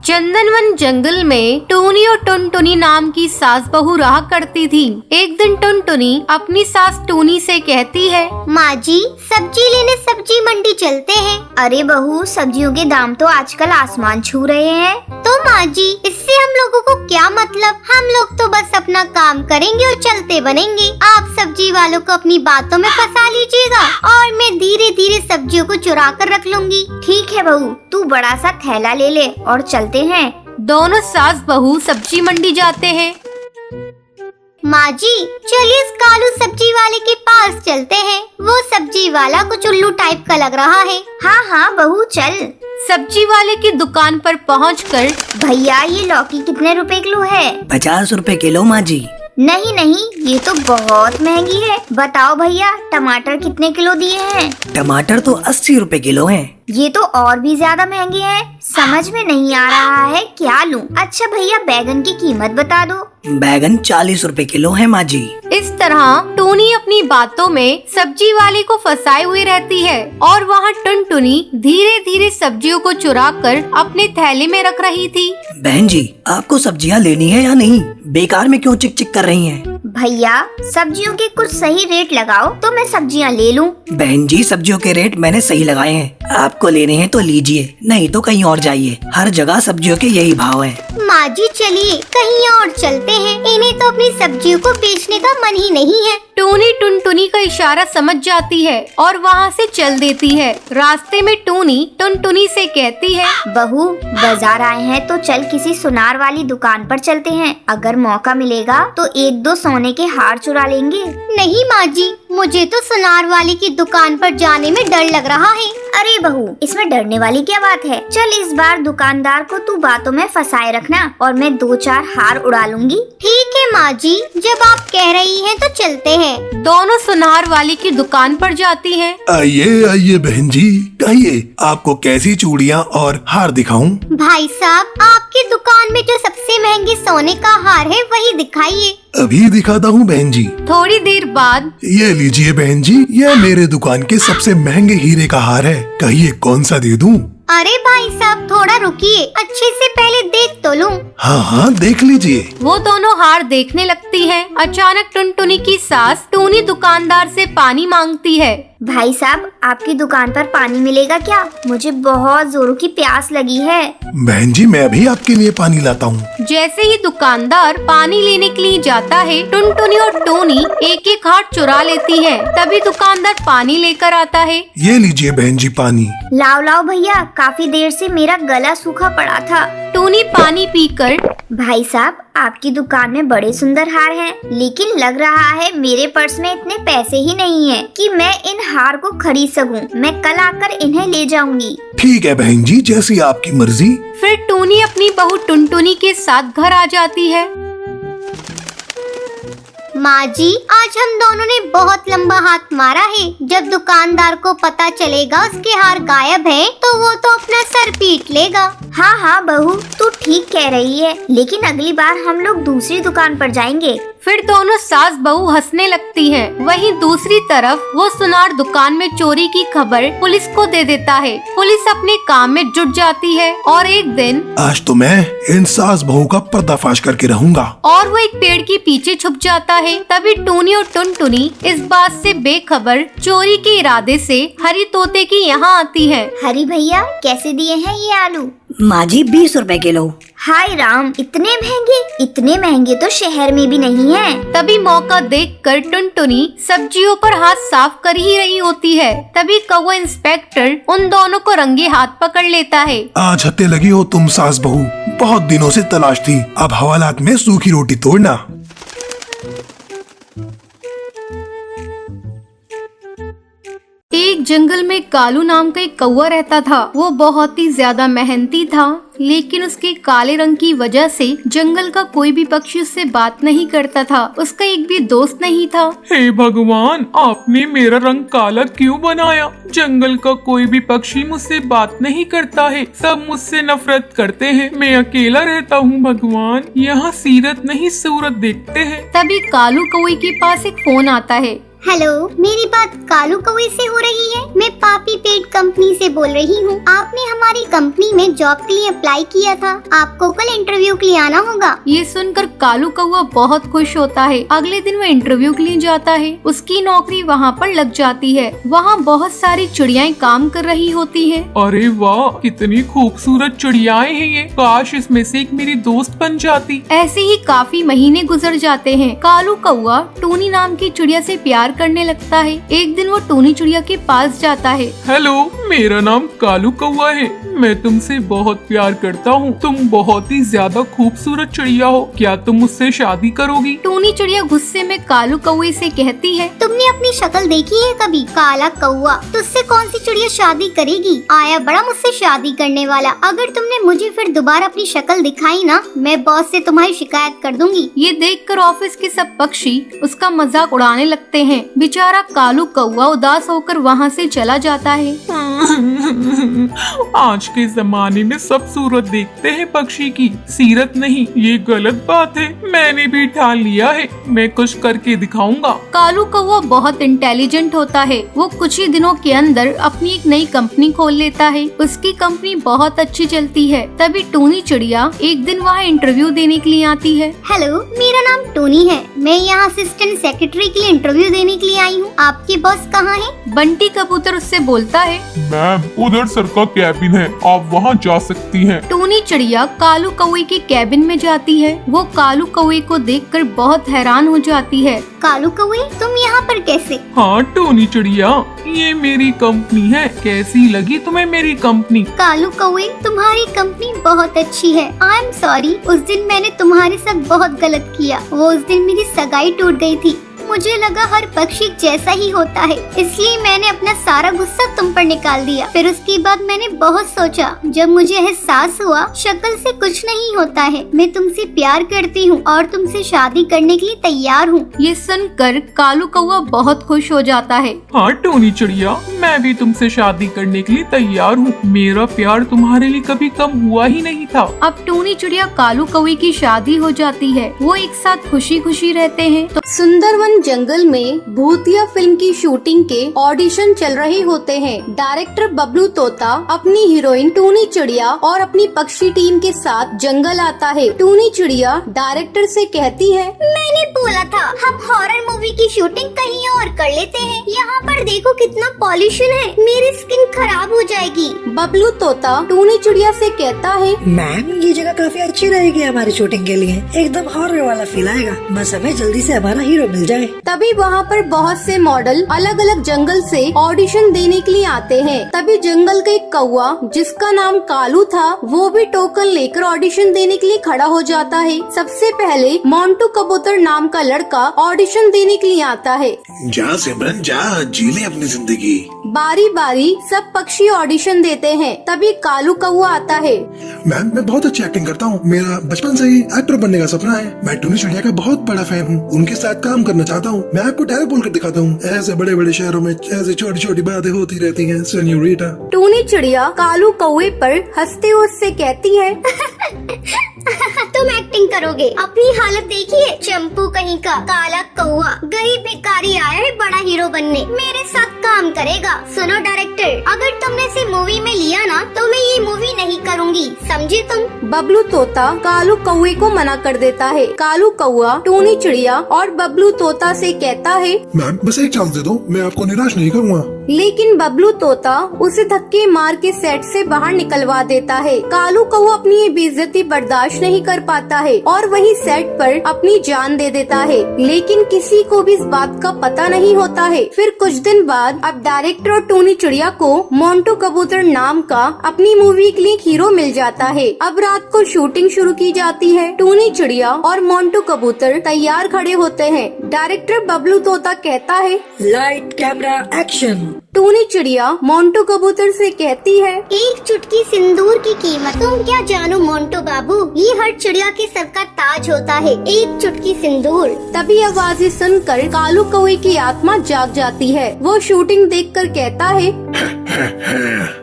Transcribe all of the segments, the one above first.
चंदनवन जंगल में टूनी और टुनटुनी नाम की सास बहू रहा करती थी। एक दिन टुनटुनी अपनी सास टूनी से कहती है, माँ जी सब्जी लेने सब्जी मंडी चलते हैं। अरे बहू सब्जियों के दाम तो आजकल आसमान छू रहे हैं। तो माँ जी इससे हम लोगों को क्या मतलब, हम लोग तो बस अपना काम करेंगे और चलते बनेंगे। आप सब्जी वालों को अपनी बातों में फंसा लीजिएगा और मैं धीरे धीरे सब्जियों को चुरा कर रख लूंगी। ठीक है बहू, तू बड़ा सा थैला ले ले और चलते हैं। दोनों सास बहू सब्जी मंडी जाते हैं। माँ जी चलिए इस कालू सब्जी वाले के पास चलते हैं। वो सब्जी वाला कुछ उल्लू टाइप का लग रहा है। हाँ हाँ बहू चल। सब्जी वाले की दुकान पर पहुंचकर, भैया ये लौकी कितने रुपए किलो है? 50 रुपए किलो माँ जी। नहीं नहीं ये तो बहुत महंगी है। बताओ भैया टमाटर कितने किलो दिए हैं? टमाटर तो 80 रुपए किलो हैं। ये तो और भी ज्यादा महंगे हैं। समझ में नहीं आ रहा है क्या लूं। अच्छा भैया बैगन की कीमत बता दो। बैगन 40 रुपए किलो है माँ जी। इस तरह टूनी अपनी बातों में सब्जी वाले को फंसाए हुए रहती है और वहाँ टुनटुनी धीरे धीरे सब्जियों को चुरा कर अपने थैले में रख रही थी। बहन जी आपको सब्जियाँ लेनी है या नहीं? बेकार में क्यों चिक चिक कर रही हैं? भैया सब्जियों के कुछ सही रेट लगाओ तो मैं सब्जियाँ ले लूं। बहन जी सब्जियों के रेट मैंने सही लगाए हैं। आपको लेने हैं तो लीजिए, नहीं तो कहीं और जाइए। हर जगह सब्जियों के यही भाव हैं। माँ जी चलिए कहीं और चलते हैं। इन्हें तो अपनी सब्जियों को बेचने का मन ही नहीं है। टूनी टुनटुनी का इशारा समझ जाती है और वहाँ से चल देती है। रास्ते में टूनी टुनटुनी से कहती है, बहू बाजार आए हैं तो चल किसी सुनार वाली दुकान पर चलते हैं। अगर मौका मिलेगा तो 1-2 सोने के हार चुरा लेंगे। नहीं माँ जी मुझे तो सुनार वाली की दुकान पर जाने में डर लग रहा है। अरे बहू इसमें डरने वाली क्या बात है। चल इस बार दुकानदार को तू बातों में फंसाए रखना और मैं 2-4 हार उड़ा लूंगी। ठीक है माँ जी जब आप कह रही हैं तो चलते हैं। दोनों सुनार वाली की दुकान पर जाती हैं। आइए आइए बहन जी, कहिए आपको कैसी चूड़ियाँ और हार दिखाऊं? भाई साहब आपकी दुकान में जो सबसे महंगे सोने का हार है वही दिखाइए। अभी दिखाता हूँ बहन जी। थोड़ी देर बाद, ये लीजिए बहन जी, ये मेरे दुकान के सबसे महंगे हीरे का हार है। कहिए कौन सा दे दूं? अरे भाई साहब थोड़ा रुकिए, अच्छे से पहले देख तो लूं। हाँ हाँ देख लीजिए। वो दोनों हार देखने लगती हैं। अचानक टुनटुनी की सास टूनी दुकानदार से पानी मांगती है। भाई साहब आपकी दुकान पर पानी मिलेगा क्या? मुझे बहुत जोरों की प्यास लगी है। बहन जी मैं अभी आपके लिए पानी लाता हूँ। जैसे ही दुकानदार पानी लेने के लिए जाता है, टुनटुनी और टूनी एक एक हार चुरा लेती है। तभी दुकानदार पानी लेकर आता है। ये लीजिए बहन जी पानी। लाओ लाओ भैया, काफी देर से मेरा गला सूखा पड़ा था। टूनी पानी पीकर, भाई साहब आपकी दुकान में बड़े सुंदर हार हैं, लेकिन लग रहा है मेरे पर्स में इतने पैसे ही नहीं हैं कि मैं इन हार को खरीद सकूं। मैं कल आकर इन्हें ले जाऊंगी। ठीक है बहन जी जैसी आपकी मर्जी। फिर टूनी अपनी बहू टुनटुनी के साथ घर आ जाती है। माँ जी आज हम दोनों ने बहुत लंबा हाथ मारा है। जब दुकानदार को पता चलेगा उसके हार गायब है तो वो तो अपना सर पीट लेगा। हाँ हाँ बहू तू ठीक कह रही है, लेकिन अगली बार हम लोग दूसरी दुकान पर जाएंगे। फिर दोनों सास बहू हंसने लगती हैं। वहीं दूसरी तरफ वो सुनार दुकान में चोरी की खबर पुलिस को दे देता है। पुलिस अपने काम में जुट जाती है और एक दिन, आज तो मैं इन सास बहू का पर्दाफाश करके रहूंगा। और वो एक पेड़ के पीछे छुप जाता है। तभी टूनी और टुनटुनी इस बात से बेखबर चोरी के इरादे से हरी तोते की यहाँ आती है। हरी भैया कैसे दिए हैं ये आलू? माँ जी 20 रुपए किलो। हाय राम इतने महंगे? इतने महंगे तो शहर में भी नहीं है। तभी मौका देखकर टुनटुनी सब्जियों पर हाथ साफ कर ही रही होती है। तभी कौवा इंस्पेक्टर उन दोनों को रंगे हाथ पकड़ लेता है। आज हत्ते लगी हो तुम सास बहू, बहुत दिनों से तलाश थी। अब हवालात में सूखी रोटी तोड़ना। एक जंगल में कालू नाम का एक कौवा रहता था। वो बहुत ही ज्यादा मेहनती था, लेकिन उसके काले रंग की वजह से जंगल का कोई भी पक्षी उससे बात नहीं करता था। उसका एक भी दोस्त नहीं था। हे भगवान आपने मेरा रंग काला क्यों बनाया? जंगल का कोई भी पक्षी मुझसे बात नहीं करता है, सब मुझसे नफरत करते हैं। मैं अकेला रहता हूँ भगवान, यहाँ सीरत नहीं सूरत देखते हैं। तभी कालू कौवे के पास एक फोन आता है। हेलो, मेरी बात कालू कौवे से हो रही है? मैं पापी पेट कंपनी से बोल रही हूँ। आपने हमारी कंपनी में जॉब के लिए अप्लाई किया था। आपको कल इंटरव्यू के लिए आना होगा। ये सुनकर कालू कौवा बहुत खुश होता है। अगले दिन वो इंटरव्यू के लिए जाता है। उसकी नौकरी वहाँ पर लग जाती है। वहाँ बहुत सारी चिड़ियाएं काम कर रही होती है। अरे वाह, कितनी खूबसूरत चिड़ियाएं हैं ये। काश इसमें से एक मेरी दोस्त बन जाती। ऐसे ही काफी महीने गुजर जाते हैं। कालू कौवा टूनी नाम की चिड़िया से प्यार करने लगता है। एक दिन वो टूनी चिड़िया के पास जाता है। हेलो, मेरा नाम कालू कौवा है। मैं तुमसे बहुत प्यार करता हूँ। तुम बहुत ही ज्यादा खूबसूरत चिड़िया हो। क्या तुम मुझसे शादी करोगी? टूनी चिड़िया गुस्से में कालू कौवे से कहती है, तुमने अपनी शक्ल देखी है कभी? काला कौवा, तुझसे कौन सी चिड़िया शादी करेगी? आया बड़ा मुझसे शादी करने वाला। अगर तुमने मुझे फिर दोबारा अपनी शक्ल दिखाई ना, मैं बॉस से तुम्हारी शिकायत कर दूंगी। ये देखकर ऑफिस के सब पक्षी उसका मजाक उड़ाने लगते हैं। बेचारा कालू कौवा उदास होकर वहाँ से चला जाता है। आज के जमाने में सब सूरत देखते हैं, पक्षी की सीरत नहीं। ये गलत बात है। मैंने भी ठान लिया है, मैं कुछ करके दिखाऊंगा। कालू कौवा बहुत इंटेलिजेंट होता है। वो कुछ ही दिनों के अंदर अपनी एक नई कंपनी खोल लेता है। उसकी कंपनी बहुत अच्छी चलती है। तभी टूनी चिड़िया एक दिन वहाँ इंटरव्यू देने के लिए आती है। हेलो, मेरा नाम टोनी है। मैं यहाँ असिस्टेंट सेक्रेटरी के लिए इंटरव्यू देने के लिए आई हूँ। आपके बॉस कहाँ है? बंटी कबूतर उससे बोलता है, मैम, उधर सर का कैबिन है, आप वहाँ जा सकती हैं। टूनी चिड़िया कालू कौवे के कैबिन में जाती है। वो कालू कौवे को देखकर बहुत हैरान हो जाती है। कालू कौवे, तुम यहाँ पर कैसे? हाँ टोनी चिड़िया, ये मेरी कंपनी है। कैसी लगी तुम्हें मेरी कंपनी? कालू कौवे, तुम्हारी कंपनी बहुत अच्छी है। आई एम सॉरी, उस दिन मैंने तुम्हारे साथ बहुत गलत किया। वो उस दिन मेरी सगाई टूट गई थी। मुझे लगा हर पक्षी जैसा ही होता है, इसलिए मैंने अपना सारा गुस्सा तुम पर निकाल दिया। फिर उसके बाद मैंने बहुत सोचा। जब मुझे एहसास हुआ शक्ल से कुछ नहीं होता है, मैं तुमसे प्यार करती हूँ और तुमसे शादी करने के लिए तैयार हूँ। ये सुनकर कालू कौवा बहुत खुश हो जाता है। हाँ टोनी चिड़िया, मैं भी तुमसे शादी करने के लिए तैयार हूँ। मेरा प्यार तुम्हारे लिए कभी कम हुआ ही नहीं था। अब टूनी चिड़िया कालू कौवे की शादी हो जाती है। वो एक साथ खुशी खुशी रहते हैं। तो सुंदरवन जंगल में भूतिया फिल्म की शूटिंग के ऑडिशन चल रहे होते हैं। डायरेक्टर बबलू तोता अपनी हीरोइन टूनी चिड़िया और अपनी पक्षी टीम के साथ जंगल आता है। टूनी चिड़िया डायरेक्टर से कहती है, मैंने बोला था हम हॉरर मूवी की शूटिंग कहीं और कर लेते हैं। यहाँ पर देखो कितना पॉल्यूशन है, मेरी स्किन खराब हो जाएगी। बबलू तोता टूनी चिड़िया से कहता है, मैम, ये जगह काफी अच्छी रहेगी हमारी शूटिंग के लिए। एकदम हॉरर वाला फील आएगा। बस हमें जल्दी से हमारा हीरो मिल जाए। तभी वहाँ पर बहुत से मॉडल अलग अलग जंगल से ऑडिशन देने के लिए आते हैं। तभी जंगल का एक कौवा जिसका नाम कालू था, वो भी टोकन लेकर ऑडिशन देने के लिए खड़ा हो जाता है। सबसे पहले मोंटू कबूतर नाम का लड़का ऑडिशन देने के लिए आता है। जा सिमरन जा, जी ले अपनी जिंदगी। बारी बारी सब पक्षी ऑडिशन देते हैं। तभी कालू कौवा आता है। मैम, मैं बहुत अच्छी एक्टिंग करता हूँ। मेरा बचपन से ही एक्टर बनने का सपना है। मैं टूनी चिड़िया का बहुत बड़ा फैन हूँ। उनके साथ काम करना चाहता हूँ। मैं आपको डायरेक्ट बोल कर दिखाता हूँ। ऐसे बड़े बड़े शहरों में ऐसे छोटी छोटी बातें होती रहती हैं, सेन्योरिटा। टूनी चिड़िया कालू कौवे पर हंसते हुए उससे कहती है, तुम एक्टिंग करोगे? अपनी हालत देखिए, चंपू कहीं का। काला कौवा गरीब भिखारी आया है बड़ा हीरो बनने, मेरे साथ काम करेगा। सुनो डायरेक्टर, अगर तुमने इसे मूवी में लिया ना तो मैं ये मूवी नहीं करूँगी, समझे तुम? बबलू तोता कालू कौवे को मना कर देता है। कालू कौवा टूनी चिड़िया और बबलू तोता से कहता है, मैम, बस एक चांस दे दो, मैं आपको निराश नहीं करूँगा। लेकिन बबलू तोता उसे धक्के मार के सेट से बाहर निकलवा देता है। कालू कौवा अपनी ये बेइज्जती बर्दाश्त नहीं कर पाता है और वही सेट पर अपनी जान दे देता है। लेकिन किसी को भी इस बात का पता नहीं होता है। फिर कुछ दिन बाद अब डायरेक्टर और टूनी चिड़िया को मोंटू कबूतर नाम का अपनी मूवी के लिए हीरो मिल जाता है। अब रात को शूटिंग शुरू की जाती है। टूनी चिड़िया और मोंटू कबूतर तैयार खड़े होते हैं। डायरेक्टर बबलू तोता कहता है, लाइट कैमरा एक्शन। टूनी चिड़िया मोंटू कबूतर से कहती है, एक चुटकी सिंदूर की कीमत तुम क्या जानो मोंटू बाबू, ये हर चिड़िया के सर का ताज होता है, एक चुटकी सिंदूर। तभी आवाजें सुनकर कालू कौवे की आत्मा जाग जाती है। वो शूटिंग देखकर कहता है,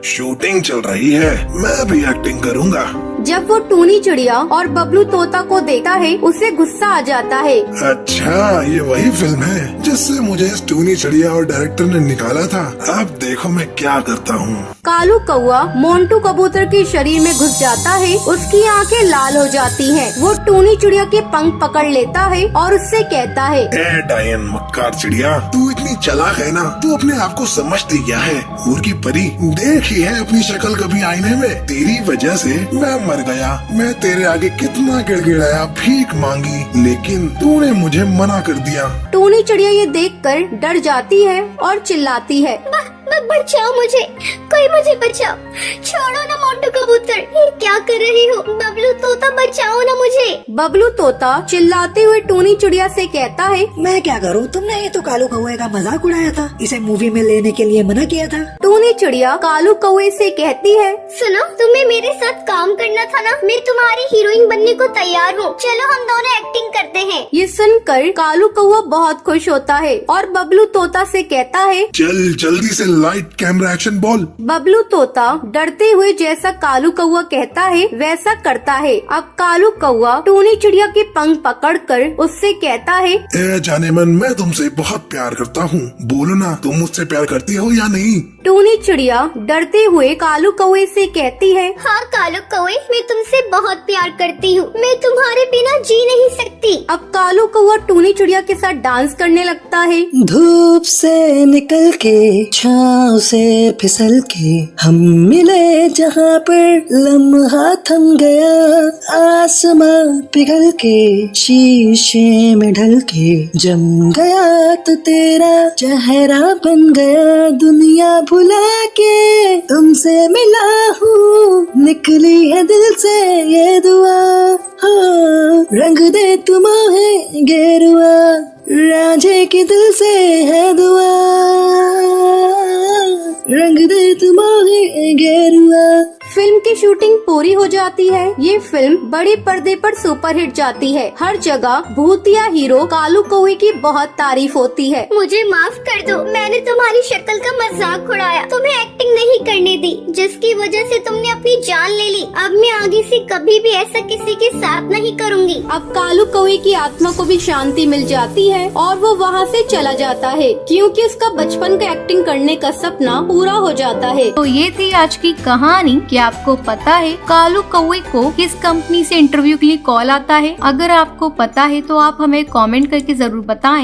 शूटिंग चल रही है, मैं भी एक्टिंग करूँगा। जब वो टूनी चिड़िया और बबलू तोता को देखता है उसे गुस्सा आ जाता है। अच्छा, ये वही फिल्म है जिससे मुझे इस टूनी चिड़िया और डायरेक्टर ने निकाला था। अब देखो मैं क्या करता हूँ। कालू कौआ मोंटू कबूतर के शरीर में घुस जाता है, उसकी आंखें लाल हो जाती हैं। वो टूनी चिड़िया के पंख पकड़ लेता है और उससे कहता है, ए डायन मक्कार चिड़िया, तू इतनी चालाक है ना, तू अपने आप को समझती क्या है? मुर्गी परी, देखी है अपनी शक्ल कभी आईने में? तेरी वजह से मैं मर गया। मैं तेरे आगे कितना गिड़गिड़ाया, भीख मांगी, लेकिन तूने मुझे मना कर दिया। टूनी चिड़िया ये देखकर डर जाती है और चिल्लाती है, बचाओ मुझे, कोई मुझे बचाओ, छोड़ो ना मोंटू कबूतर, ये क्या कर रही हो? बबलू तोता बचाओ ना मुझे। बबलू तोता चिल्लाते हुए टूनी चिड़िया से कहता है, मैं क्या करूँ, तुमने ये तो कालू कौवे का मजाक उड़ाया था, इसे मूवी में लेने के लिए मना किया था। टूनी चिड़िया कालू कौवे से कहती है, सुनो, तुम्हें मेरे साथ काम करना था ना, मैं तुम्हारी हीरोइन बनने को तैयार हूँ, चलो हम दोनों एक्टिंग करते हैं। ये सुनकर कालू कौवा बहुत खुश होता है और बबलू तोता से कहता है, चल जल्दी से लाइट कैमरा एक्शन बोल। बबलू तोता डरते हुए जैसा कालू कौवा कहता है वैसा करता है। अब कालू कौवा टूनी चिड़िया के पंख पकड़कर उससे कहता है, ए जाने मन, मैं तुमसे बहुत प्यार करता हूँ, बोलो ना, तुम मुझसे प्यार करती हो या नहीं? टूनी चिड़िया डरते हुए कालू कौवे से कहती है, हाँ कालू कौवे, मैं तुमसे बहुत प्यार करती हूँ, मैं तुम्हारे बिना जी नहीं सकती। अब कालू कौवा टूनी चिड़िया के साथ डांस करने लगता है। धूप से निकल के, छाँव से फिसल के, हम मिले जहाँ पर लम्हा थम गया, आसमां पिघल के, शीशे में ढल के, जम गया तो तेरा चेहरा बन गया, दुनिया भुला के तुमसे मिला हूँ, निकली है दिल से ये दुआ, हाँ, रंग दे तुम्हें गेरुआ, राजे के दिल से है दुआ, रंग दे तुम्हें गेरुआ। फिल्म की शूटिंग पूरी हो जाती है। ये फिल्म बड़े पर्दे पर सुपरहिट जाती है। हर जगह भूतिया हीरो कालू कौवे की बहुत तारीफ होती है। मुझे माफ कर दो, मैंने तुम्हारी शक्ल का मजाक उड़ाया, तुम्हें एक्टिंग नहीं करने दी, जिसकी वजह से तुमने अपनी जान ले ली। अब मैं आगे से कभी भी ऐसा किसी के साथ नहीं करूँगी। अब कालू कौवे की आत्मा को भी शांति मिल जाती है और वो वहाँ से चला जाता है, क्योंकि उसका बचपन का एक्टिंग करने का सपना पूरा हो जाता है। तो ये थी आज की कहानी। क्या आपको पता है कालू कौवे को किस कंपनी से इंटरव्यू के लिए कॉल आता है? अगर आपको पता है तो आप हमें कमेंट करके जरूर बताएं।